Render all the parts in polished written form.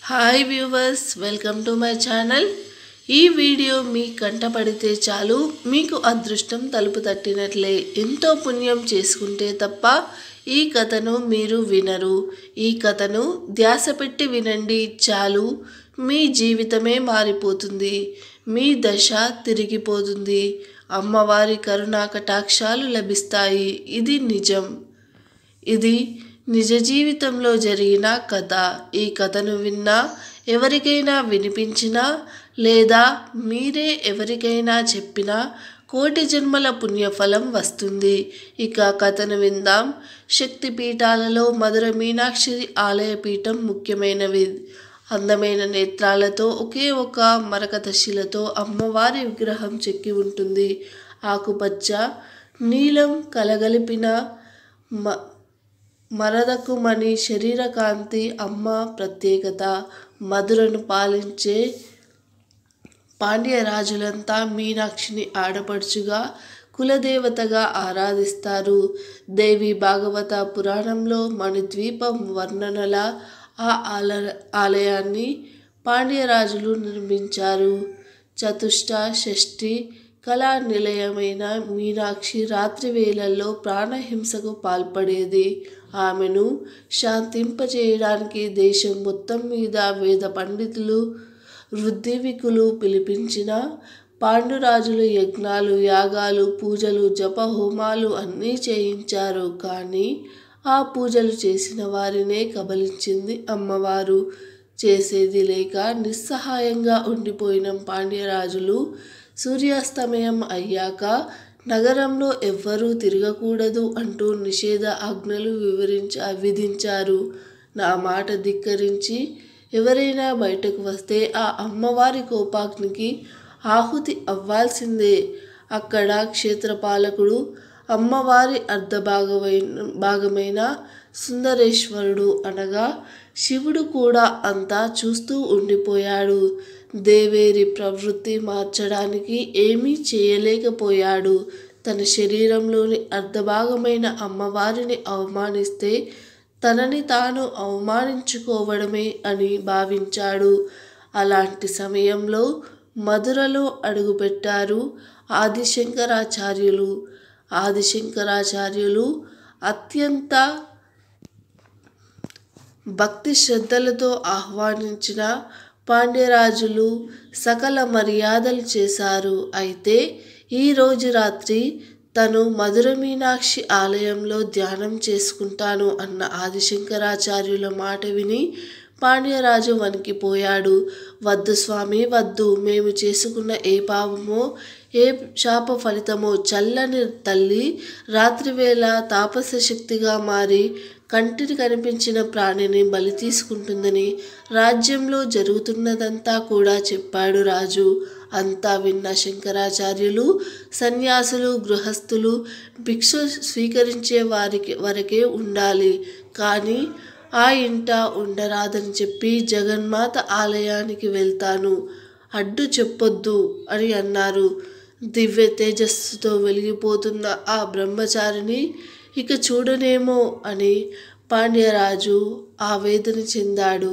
Hi viewers, welcome to my channel. ఈ video మీ కంటపడితే చాలు మీకు అదృష్టం తలుపు తట్టినట్లే. ఎంతో పుణ్యం చేసుకుంటే తప్ప ఈ కథను మీరు వినరు. ఈ కథను ధ్యాస పెట్టి వినండి చాలు, మీ జీవితమే మారిపోతుంది. మీ దశ తిరిగిపోతుంది. అమ్మవారి కరుణా కటాక్షాలు లభిస్తాయి. ఇది నిజం. ఇది నిజ జీవితంలో జరిగిన కథ. ఈ కథను విన్నా, ఎవరికైనా వినిపించినా, లేదా మీరే ఎవరికైనా చెప్పినా కోటి జన్మల పుణ్యఫలం వస్తుంది. ఇక కథను విందాం. శక్తిపీఠాలలో మధుర మీనాక్షి ఆలయ పీఠం ముఖ్యమైనవి. అందమైన నేత్రాలతో ఒకే ఒక మరకత శిలతో అమ్మవారి విగ్రహం చెక్కి ఉంటుంది. ఆకుపచ్చ నీలం కలగలిపిన మరదకుమణి శరీర కాంతి అమ్మ ప్రత్యేకత. మధురను పాలించే పాండ్య రాజులంతా మీనాక్షిని ఆడపడుచుగా, కులదేవతగా ఆరాధిస్తారు. దేవి భాగవత పురాణంలో మణిద్వీపం వర్ణనల ఆ ఆలయాన్ని పాండ్యరాజులు నిర్మించారు. చతుష్ట షష్ఠి కళా నిలయమైన మీనాక్షి రాత్రి వేళల్లో ప్రాణహింసకు పాల్పడేది. ఆమెను శాంతింపచేయడానికి దేశం మొత్తం మీద వేద పండితులు, ఋద్వికులు పిలిపించిన పాండురాజులు యజ్ఞాలు, యాగాలు, పూజలు, జప హోమాలు అన్నీ చేయించారు. కానీ ఆ పూజలు చేసిన వారినే కబలించింది అమ్మవారు. చేసేది లేక నిస్సహాయంగా ఉండిపోయిన పాండ్యరాజులు సూర్యాస్తమయం అయ్యాక నగరంలో ఎవ్వరూ తిరగకూడదు అంటూ నిషేధ ఆజ్ఞలు విధించారు. నా మాట ధిక్కరించి ఎవరైనా బయటకు వస్తే ఆ అమ్మవారి కోపాగ్నికి ఆహుతి అవ్వాల్సిందే. అక్కడ క్షేత్రపాలకుడు అమ్మవారి భాగమైన సుందరేశ్వరుడు అనగా శివుడు కూడా అంతా చూస్తూ ఉండిపోయాడు. దేవేరి ప్రవృత్తి మార్చడానికి ఏమీ చేయలేకపోయాడు. తన శరీరంలోని అర్ధభాగమైన అమ్మవారిని అవమానిస్తే తనని తాను అవమానించుకోవడమే అని భావించాడు. అలాంటి సమయంలో మధురలో అడుగుపెట్టారు ఆదిశంకరాచార్యులు. ఆదిశంకరాచార్యులు అత్యంత భక్తి శ్రద్ధలతో ఆహ్వానించిన పాండ్యరాజులు సకల మర్యాదలు చేశారు. అయితే ఈరోజు రాత్రి తను మధుర మీనాక్షి ఆలయంలో ధ్యానం చేసుకుంటాను అన్న ఆదిశంకరాచార్యుల మాట విని పాండ్యరాజు వణికిపోయాడు. వద్దు స్వామి, వద్దు. మేము చేసుకున్న ఏ పాపమో ఏ శాప ఫలితమో చల్లని తల్లి రాత్రివేళ తాపస శక్తిగా మారి కంటికి కనిపించిన ప్రాణిని బలి తీసుకుంటుందని రాజ్యంలో జరుగుతున్నదంతా కూడా చెప్పాడు రాజు. అంతా విన్న శంకరాచార్యులు సన్యాసులు, గృహస్థులు భిక్ష స్వీకరించే వరకే ఉండాలి, కానీ ఆ ఇంట ఉండరాదని చెప్పి జగన్మాత ఆలయానికి వెళ్తాను, అడ్డు చెప్పొద్దు అని అన్నారు. దివ్య తేజస్సుతో వెలిగిపోతున్న ఆ బ్రహ్మచారిని ఇక చూడనేమో అని పాండ్యరాజు ఆవేదన చెందాడు.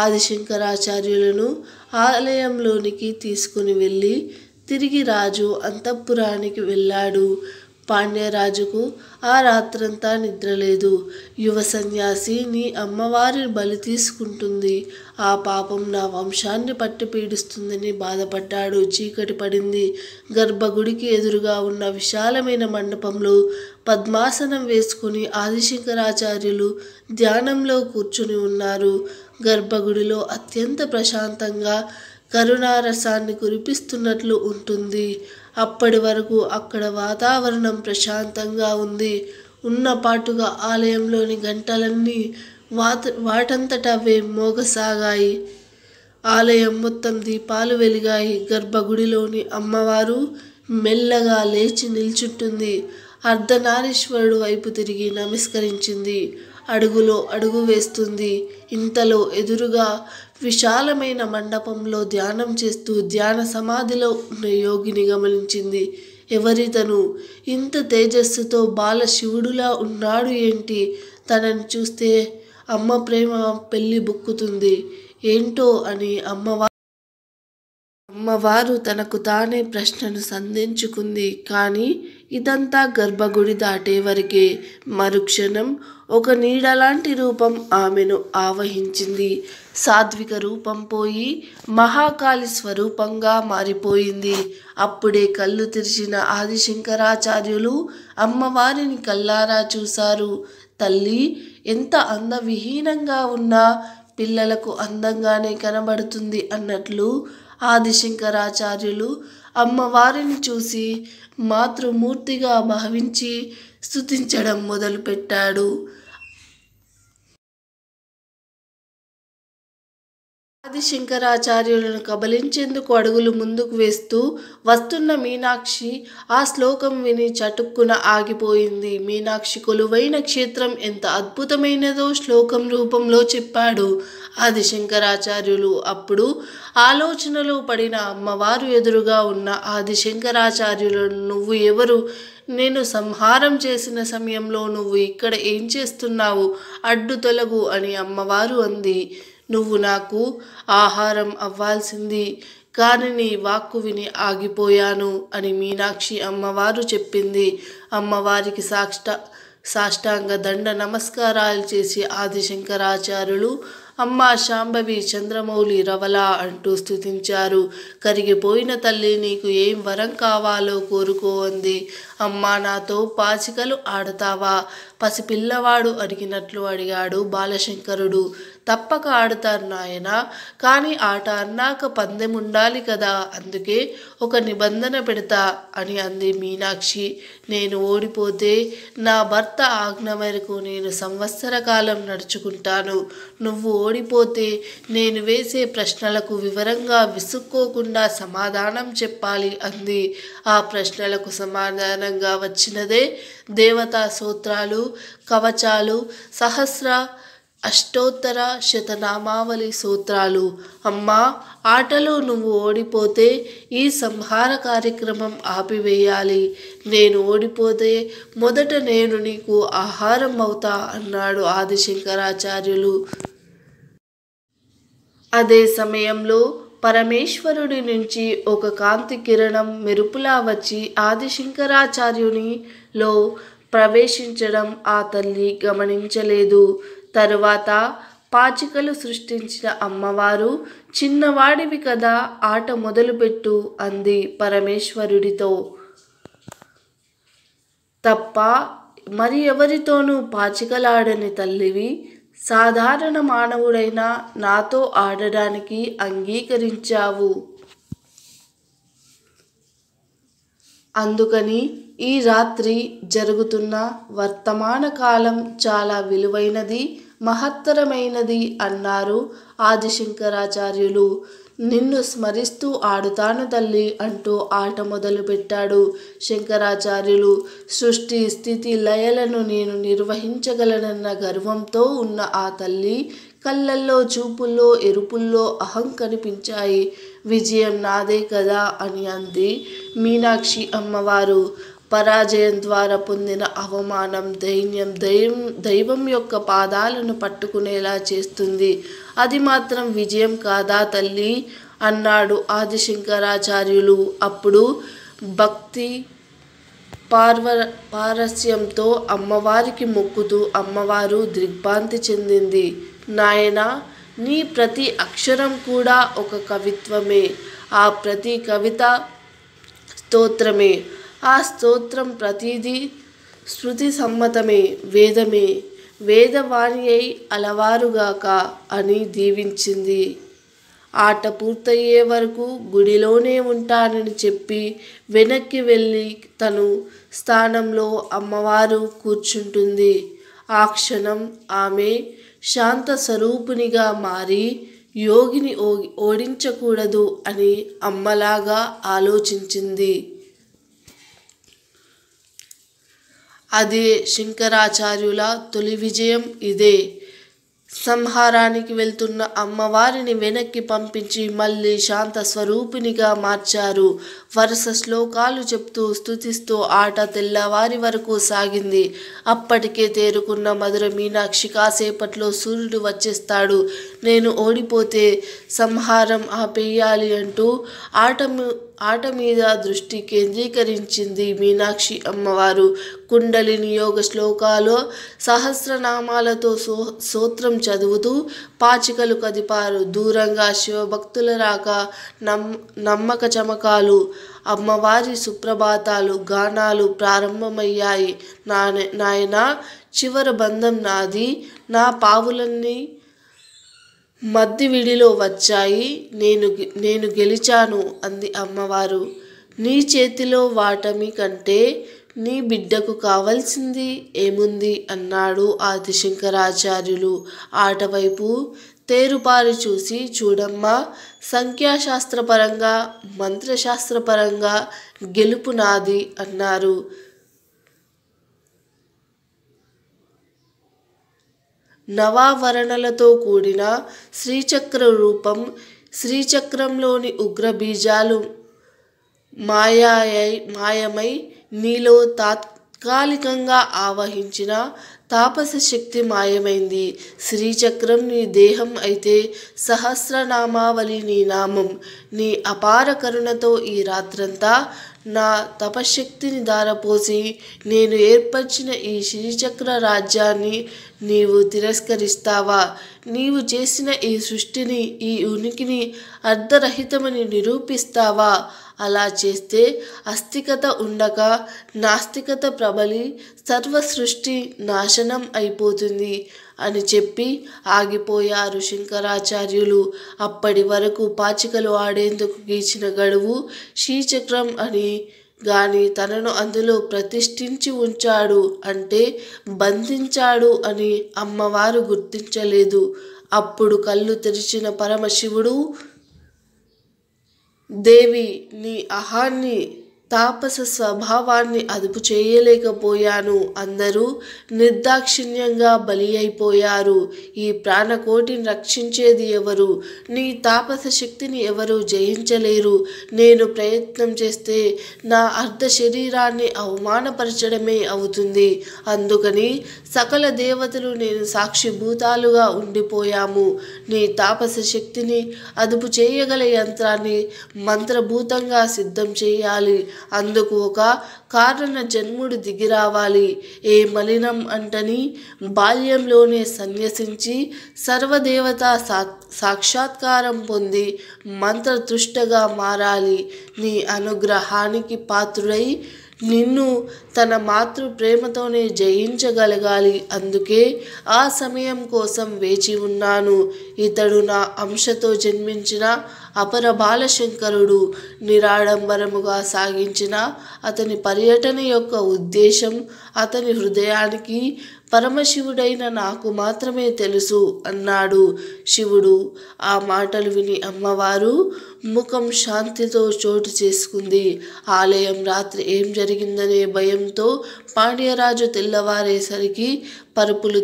ఆదిశంకరాచార్యులను ఆలయంలోనికి తీసుకుని వెళ్ళి తిరిగి రాజు అంతఃపురానికి వెళ్ళాడు. పాండ్యరాజుకు ఆ రాత్రంతా నిద్రలేదు. యువ సన్యాసి నీ అమ్మవారిని బలి తీసుకుంటుంది, ఆ పాపం నా వంశాన్ని పట్టి పీడిస్తుందని బాధపడ్డాడు. చీకటి పడింది. గర్భగుడికి ఎదురుగా ఉన్న విశాలమైన మండపంలో పద్మాసనం వేసుకుని ఆదిశంకరాచార్యులు ధ్యానంలో కూర్చుని ఉన్నారు. గర్భగుడిలో అత్యంత ప్రశాంతంగా కరుణారసాన్ని కురిపిస్తున్నట్లు ఉంటుంది. అప్పటి వరకు అక్కడ వాతావరణం ప్రశాంతంగా ఉంది. ఉన్నపాటుగా ఆలయంలోని గంటలన్నీ వాటంతట అవే మోగసాగాయి. ఆలయం మొత్తం దీపాలు వెలిగాయి. గర్భగుడిలోని అమ్మవారు మెల్లగా లేచి నిల్చుంటుంది. అర్ధనారీశ్వరుడు వైపు తిరిగి నమస్కరించింది. అడుగులో అడుగు వేస్తుంది. ఇంతలో ఎదురుగా విశాలమైన మండపంలో ధ్యానం చేస్తూ ధ్యాన సమాధిలో ఉన్న యోగిని గమనించింది. ఎవరితను? ఇంత తేజస్సుతో బాల శివుడులా ఉన్నాడు ఏంటి? తనని చూస్తే అమ్మ ప్రేమ పెళ్ళి బుక్కుతుంది. ఏంటో అని అమ్మవారు తనకు తానే ప్రశ్నను సంధించుకుంది. కానీ ఇదంతా గర్భగుడి దాటే వరకే. మరుక్షణం ఒక నీడలాంటి రూపం ఆమెను ఆవహించింది. సాత్విక రూపం పోయి మహాకాళి స్వరూపంగా మారిపోయింది. అప్పుడే కళ్ళు తెరిచిన ఆదిశంకరాచార్యులు అమ్మవారిని కళ్ళారా చూశారు. తల్లి ఎంత అందవిహీనంగా ఉన్నా పిల్లలకు అందంగానే కనబడుతుంది అన్నట్లు ఆదిశంకరాచార్యులు అమ్మవారిని చూసి మాతృమూర్తిగా భావించి స్తుతించడం మొదలుపెట్టాడు. ఆదిశంకరాచార్యులను కబలించేందుకు అడుగులు ముందుకు వేస్తూ వస్తున్న మీనాక్షి ఆ శ్లోకం విని చటుక్కున ఆగిపోయింది. మీనాక్షి కొలువైన క్షేత్రం ఎంత అద్భుతమైనదో శ్లోకం రూపంలో చెప్పాడు ఆదిశంకరాచార్యులు. అప్పుడు ఆలోచనలో పడిన అమ్మవారు ఎదురుగా ఉన్న ఆదిశంకరాచార్యులను, నువ్వు ఎవరు? నేను సంహారం చేసిన సమయంలో నువ్వు ఇక్కడ ఏం చేస్తున్నావు? అడ్డు తొలగు అని అమ్మవారు అంది. నువ్వు నాకు ఆహారం అవ్వాల్సింది, కానీ నీ వాక్కు విని ఆగిపోయాను అని మీనాక్షి అమ్మవారు చెప్పింది. అమ్మవారికి సాష్టాంగ దండ నమస్కారాలు చేసి ఆదిశంకరాచార్యులు అమ్మా శాంభవి చంద్రమౌళి రవల అంటూ స్తుతించారు. కరిగిపోయిన తల్లి నీకు ఏం వరం కావాలో కోరుకో అంది. అమ్మా నాతో పాచికలు ఆడతావా? పసిపిల్లవాడు అడిగినట్లు అడిగాడు బాలశంకరుడు. తప్పక ఆడతాను నాయనా, కానీ ఆట అన్నాక పందెం ఉండాలి కదా, అందుకే ఒక నిబంధన పెడతా అని అంది మీనాక్షి. నేను ఓడిపోతే నా భర్త ఆజ్ఞ మేరకు నేను సంవత్సర కాలం నడుచుకుంటాను. నువ్వు ఓడిపోతే నేను వేసే ప్రశ్నలకు వివరంగా విసుక్కోకుండా సమాధానం చెప్పాలి అంది. ఆ ప్రశ్నలకు సమాధానంగా వచ్చినదే దేవతా సూత్రాలు, కవచాలు, సహస్ర అష్టోత్తర శతనామావళి సూత్రాలు. అమ్మా, ఆటలో నువ్వు ఓడిపోతే ఈ సంహార కార్యక్రమం ఆపివేయాలి. నేను ఓడిపోతే మొదట నేను నీకు ఆహారం అవుతా అన్నాడు ఆదిశంకరాచార్యులు. అదే సమయంలో పరమేశ్వరుడి నుంచి ఒక కాంతి కిరణం మెరుపులా వచ్చి ఆదిశంకరాచార్యునిలో ప్రవేశించడం ఆ తల్లి గమనించలేదు. తరువాత పాచికలు సృష్టించిన అమ్మవారు, చిన్నవాడివి కదా, ఆట మొదలుపెట్టు అంది పరమేశ్వరుడితో. తప్ప మరి ఎవరితోనూ పాచికలాడని తల్లివి, సాధారణ మానవుడైనా నాతో ఆడడానికి అంగీకరించావు. అందుకని ఈ రాత్రి జరుగుతున్న వర్తమాన కాలం చాలా విలువైనది, మహత్తరమైనది అన్నారు ఆదిశంకరాచార్యులు. నిన్ను స్మరిస్తూ ఆడుతాను తల్లి అంటూ ఆట మొదలుపెట్టాడు శంకరాచార్యులు. సృష్టి స్థితి లయలను నేను నిర్వహించగలనన్న గర్వంతో ఉన్న ఆ తల్లి కళ్ళల్లో, చూపుల్లో, ఎరుపుల్లో అహం కనిపించాయి. విజయం నాదే కదా అని అంది మీనాక్షి అమ్మవారు. పరాజయం ద్వారా పొందిన అవమానం, దైవం యొక్క పాదాలను పట్టుకునేలా చేస్తుంది. అది మాత్రం విజయం కాదా తల్లి అన్నాడు ఆదిశంకరాచార్యులు. అప్పుడు భక్తి పారస్యంతో అమ్మవారికి మొక్కుతూ అమ్మవారు దిగ్భ్రాంతి చెందింది. నాయనా, నీ ప్రతి అక్షరం కూడా ఒక కవిత్వమే. ఆ ప్రతి కవిత స్తోత్రమే. ఆ స్తోత్రం ప్రతిదీ శృతి సమ్మతమే, వేదమే. వేదవాణి అయి అలవారుగాక అని దీవించింది. ఆట పూర్తయ్యే వరకు గుడిలోనే ఉంటానని చెప్పి వెనక్కి వెళ్ళి తను స్థానంలో అమ్మవారు కూర్చుంటుంది. ఆ క్షణం ఆమె శాంత స్వరూపిణిగా మారి యోగిని ఓడించకూడదు అని అమ్మలాగా ఆలోచించింది. అదే శంకరాచార్యుల తొలి విజయం. ఇదే సంహారానికి వెళ్తున్న అమ్మవారిని వెనక్కి పంపించి మళ్ళీ శాంత స్వరూపిణిగా మార్చారు. వరుస శ్లోకాలు చెప్తూ స్తుతిస్తూ ఆట తెల్లవారి వరకు సాగింది. అప్పటికే తేరుకున్న మధుర మీనాక్షి కాసేపట్లో సూర్యుడు వచ్చేస్తాడు, నేను ఓడిపోతే సంహారం ఆపేయాలి అంటూ ఆట మీద దృష్టి కేంద్రీకరించింది మీనాక్షి అమ్మవారు. కుండలిని యోగ శ్లోకాలు సహస్రనామాలతో స్తోత్రం చదువుతూ పాచికలు కదిపారు. దూరంగా శివభక్తుల రాక, నమ్మక చమకాలు, అమ్మవారి సుప్రభాతాలు, గానాలు ప్రారంభమయ్యాయి. నాయనా, చివరి బంధం నాది, నా పావులన్నీ మద్ది విడిలో వచ్చాయి, నేను గెలిచాను అంది అమ్మవారు. నీ చేతిలో వాటమి కంటే నీ బిడ్డకు కావలసింది ఏముంది అన్నాడు ఆదిశంకరాచార్యులు ఆటవైపు తేరుపారి చూసి. చూడమ్మా, సంఖ్యాశాస్త్రపరంగా, మంత్రశాస్త్రపరంగా గెలుపు నాది అన్నారు. నవావరణలతో కూడిన శ్రీచక్ర రూపం, శ్రీచక్రంలోని ఉగ్ర బీజాలు మాయమై నీలో తాత్కాలికంగా ఆవహించిన తాపస శక్తి మాయమైంది. శ్రీచక్రం నీ దేహం అయితే సహస్రనామావళి నీ నామం. నీ అపార కరుణతో ఈ రాత్రంతా నా తపశక్తిని ధారపోసి నేను ఏర్పరిచిన ఈ శ్రీచక్ర రాజ్యాన్ని నీవు తిరస్కరిస్తావా? నీవు చేసిన ఈ సృష్టిని, ఈ ఉనికిని అర్ధరహితమని నిరూపిస్తావా? అలా చేస్తే అస్తికత ఉండక నాస్తికత ప్రబలి సర్వ సృష్టి నాశనం అయిపోతుంది అని చెప్పి ఆగిపోయారు శంకరాచార్యులు. అప్పటి వరకు పాచికలు ఆడేందుకు గీచిన గడువు శ్రీచక్రం అని గాని తనను అందులో ప్రతిష్ఠించి ఉంచాడు అంటే బంధించాడు అని అమ్మవారు గుర్తించలేదు. అప్పుడు కళ్ళు తెరిచిన పరమశివుడు, దేవి, నీ అహాన్ని, తాపస స్వభావాన్ని అదుపు చేయలేకపోయాను. అందరూ నిర్దాక్షిణ్యంగా బలి అయిపోయారు. ఈ ప్రాణకోటిని రక్షించేది ఎవరు? నీ తాపస శక్తిని ఎవరు జయించలేరు. నేను ప్రయత్నం చేస్తే నా అర్ధ శరీరాన్ని అవమానపరచడమే అవుతుంది. అందుకని సకల దేవతలు నేను సాక్షిభూతాలుగా ఉండిపోయాము. నీ తాపస శక్తిని అదుపు చేయగల యంత్రాన్ని మంత్రభూతంగా సిద్ధం చేయాలి. అందుకు ఒక కారణ జన్ముడు దిగిరావాలి. ఏ మలినం అంటని బాల్యంలోనే సన్యసించి సర్వదేవతా సాక్షాత్కారం పొంది మంత్రతృష్టగా మారాలి. నీ అనుగ్రహానికి పాత్రుడై నిన్ను తన మాతృ ప్రేమతోనే జయించగలగాలి. అందుకే ఆ సమయం కోసం వేచి ఉన్నాను. ఇతడు నా అంశతో జన్మించిన అపర బాలశంకరుడు. నిరాడంబరముగా సాగించిన అతని పర్యటన యొక్క ఉద్దేశం అతని హృదయానికి పరమశివుడైన నాకు మాత్రమే తెలుసు అన్నాడు శివుడు. ఆ మాటలు విని అమ్మవారు ముఖం శాంతితో చోటు చేసుకుంది. ఆలయం రాత్రి ఏం జరిగిందనే భయంతో పాండ్యరాజు తెల్లవారేసరికి పరుగులు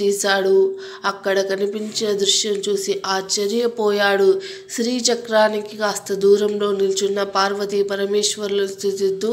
తీశాడు. అక్కడ కనిపించిన దృశ్యం చూసి ఆశ్చర్యపోయాడు. శ్రీచక్రానికి కాస్త దూరంలో నిల్చున్న పార్వతీ పరమేశ్వరులను స్తుతిస్తూ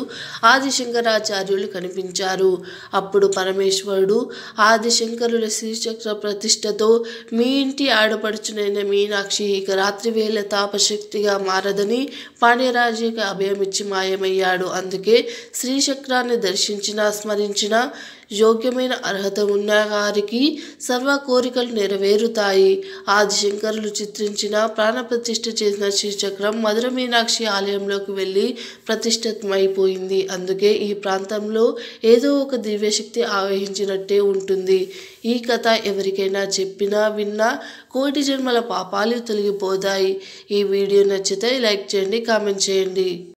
ఆదిశంకరాచార్యులు కనిపించారు. అప్పుడు పరమేశ్వరుడు, ఆదిశంకరుల శ్రీచక్ర ప్రతిష్టతో మీ ఇంటి ఆడపడుచునైన మీనాక్షి ఇక రాత్రివేళ తాపశక్తిగా మారదని పాండ్యరాజుకి అభయమిచ్చి మాయమయ్యాడు. అందుకే శ్రీచక్రాన్ని దర్శించినా స్మరించినా యోగ్యమైన అర్హత ఉన్న వారికి సర్వ కోరికలు నెరవేరుతాయి. ఆదిశంకరులు చిత్రించిన ప్రాణప్రతిష్ఠ చేసిన శ్రీచక్రం మధుర మీనాక్షి ఆలయంలోకి వెళ్ళి ప్రతిష్ఠితమైపోయింది. అందుకే ఈ ప్రాంతంలో ఏదో ఒక దివ్యశక్తి ఆవహించినట్టే ఉంటుంది. ఈ కథ ఎవరికైనా చెప్పినా విన్నా కోటి జన్మల పాపాలు తొలగిపోతాయి. ఈ వీడియో నచ్చితే లైక్ చేయండి, కామెంట్ చేయండి.